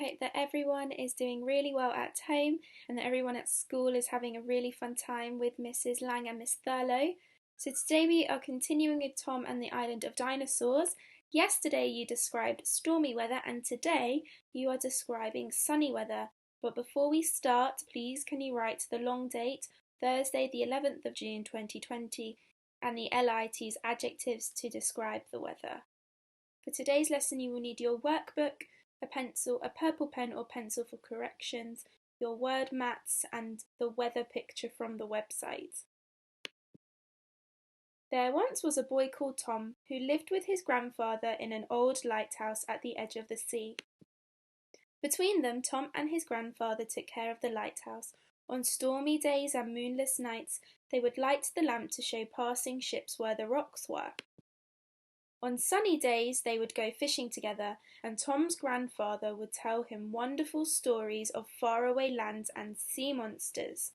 hope that everyone is doing really well at home and that everyone at school is having a really fun time with Mrs. Lang and Miss Thurlow. So today we are continuing with Tom and the Island of Dinosaurs. Yesterday you described stormy weather and today you are describing sunny weather. But before we start, please can you write the long date, Thursday the 11th of June 2020, and the LIT's adjectives to describe the weather. For today's lesson you will need your workbook, a pencil, a purple pen or pencil for corrections, your word mats and the weather picture from the website. There once was a boy called Tom who lived with his grandfather in an old lighthouse at the edge of the sea. Between them, Tom and his grandfather took care of the lighthouse. On stormy days and moonless nights, they would light the lamp to show passing ships where the rocks were. On sunny days they would go fishing together, and Tom's grandfather would tell him wonderful stories of faraway lands and sea monsters.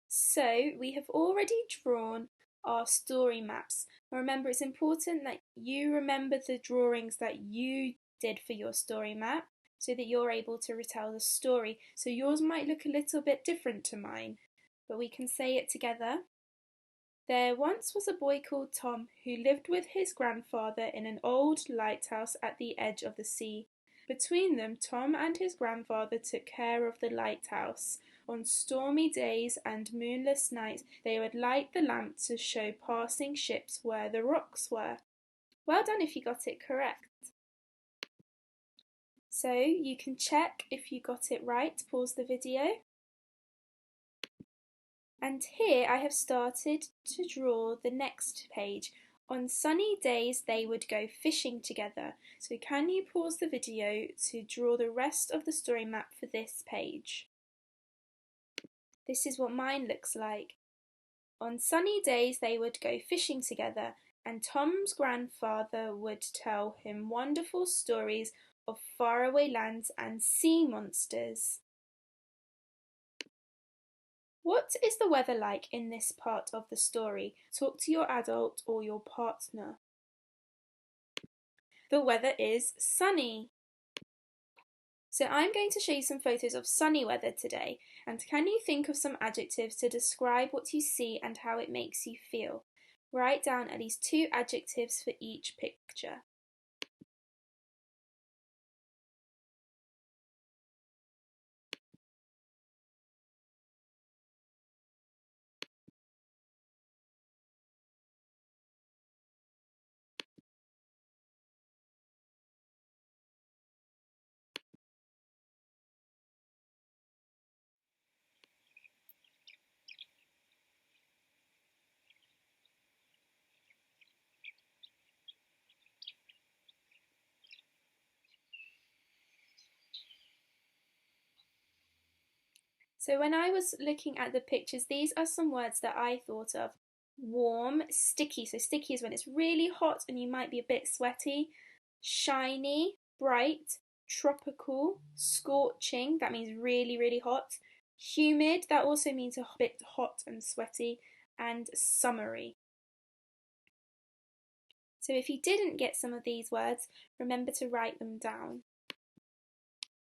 So we have already drawn our story maps. Remember, it's important that you remember the drawings that you did for your story map so that you're able to retell the story. So yours might look a little bit different to mine, but we can say it together. There once was a boy called Tom who lived with his grandfather in an old lighthouse at the edge of the sea. Between them, Tom and his grandfather took care of the lighthouse. On stormy days and moonless nights, they would light the lamp to show passing ships where the rocks were. Well done if you got it correct. So you can check if you got it right. Pause the video. And here I have started to draw the next page. On sunny days they would go fishing together. So can you pause the video to draw the rest of the story map for this page? This is what mine looks like. On sunny days they would go fishing together, and Tom's grandfather would tell him wonderful stories of faraway lands and sea monsters. What is the weather like in this part of the story? Talk to your adult or your partner. The weather is sunny. So I'm going to show you some photos of sunny weather today, and can you think of some adjectives to describe what you see and how it makes you feel? Write down at least 2 adjectives for each picture. So when I was looking at the pictures, these are some words that I thought of. Warm, sticky, so sticky is when it's really hot and you might be a bit sweaty. Shiny, bright, tropical, scorching, that means really, really hot. Humid, that also means a bit hot and sweaty. And summery. So if you didn't get some of these words, remember to write them down.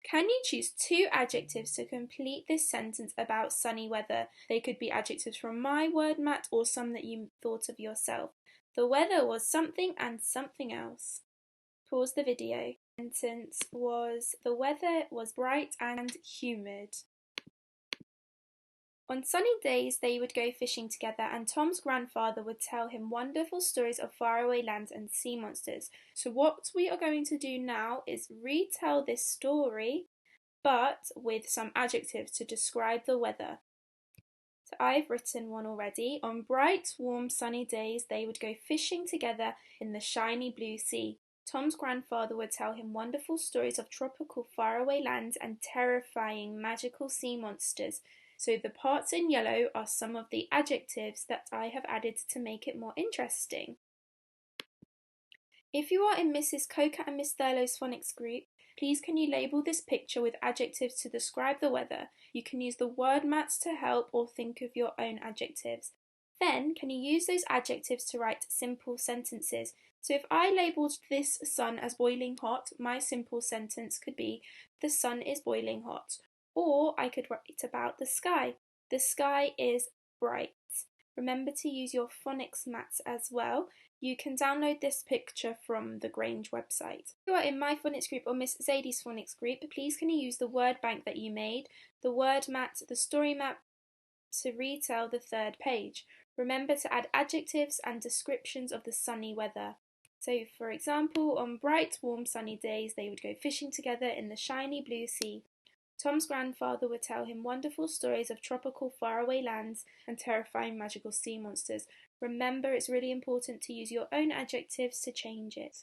Can you choose 2 adjectives to complete this sentence about sunny weather? They could be adjectives from my word mat or some that you thought of yourself. The weather was something and something else. Pause the video. The sentence was the weather was bright and humid. On sunny days they would go fishing together, and Tom's grandfather would tell him wonderful stories of faraway lands and sea monsters. So what we are going to do now is retell this story, but with some adjectives to describe the weather. So I've written one already. On bright, warm, sunny days they would go fishing together in the shiny blue sea. Tom's grandfather would tell him wonderful stories of tropical faraway lands and terrifying magical sea monsters. So the parts in yellow are some of the adjectives that I have added to make it more interesting. If you are in Mrs. Coker and Miss Thurlow's phonics group, please can you label this picture with adjectives to describe the weather. You can use the word mats to help or think of your own adjectives. Then, can you use those adjectives to write simple sentences? So if I labelled this sun as boiling hot, my simple sentence could be, the sun is boiling hot. Or I could write about the sky. The sky is bright. Remember to use your phonics mats as well. You can download this picture from the Grange website. If you are in my phonics group or Miss Zadie's phonics group, please can you use the word bank that you made, the word mat, the story map to retell the third page. Remember to add adjectives and descriptions of the sunny weather. So, for example, on bright, warm, sunny days, they would go fishing together in the shiny blue sea. Tom's grandfather would tell him wonderful stories of tropical faraway lands and terrifying magical sea monsters. Remember, it's really important to use your own adjectives to change it.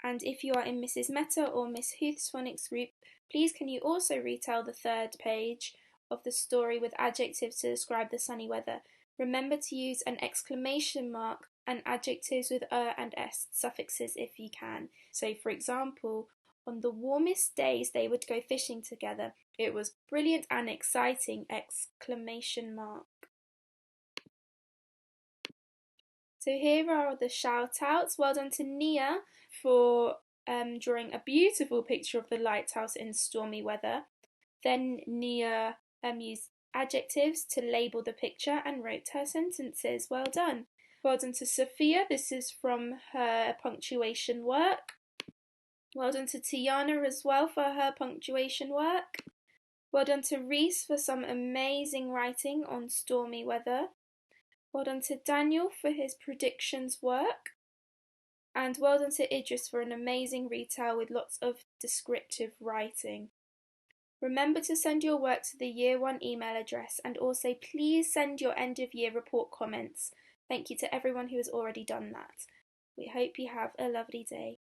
And if you are in Mrs. Meta or Miss Huth's phonics group, please can you also retell the third page of the story with adjectives to describe the sunny weather. Remember to use an exclamation mark and adjectives with and s suffixes if you can. So, for example, on the warmest days they would go fishing together. It was brilliant and exciting! Exclamation mark. So here are the shout outs. Well done to Nia for drawing a beautiful picture of the lighthouse in stormy weather. Then Nia used adjectives to label the picture and wrote her sentences. Well done. Well done to Sophia. This is from her punctuation work. Well done to Tiana as well for her punctuation work. Well done to Reese for some amazing writing on stormy weather. Well done to Daniel for his predictions work. And well done to Idris for an amazing retell with lots of descriptive writing. Remember to send your work to the Year 1 email address, and also please send your end of year report comments. Thank you to everyone who has already done that. We hope you have a lovely day.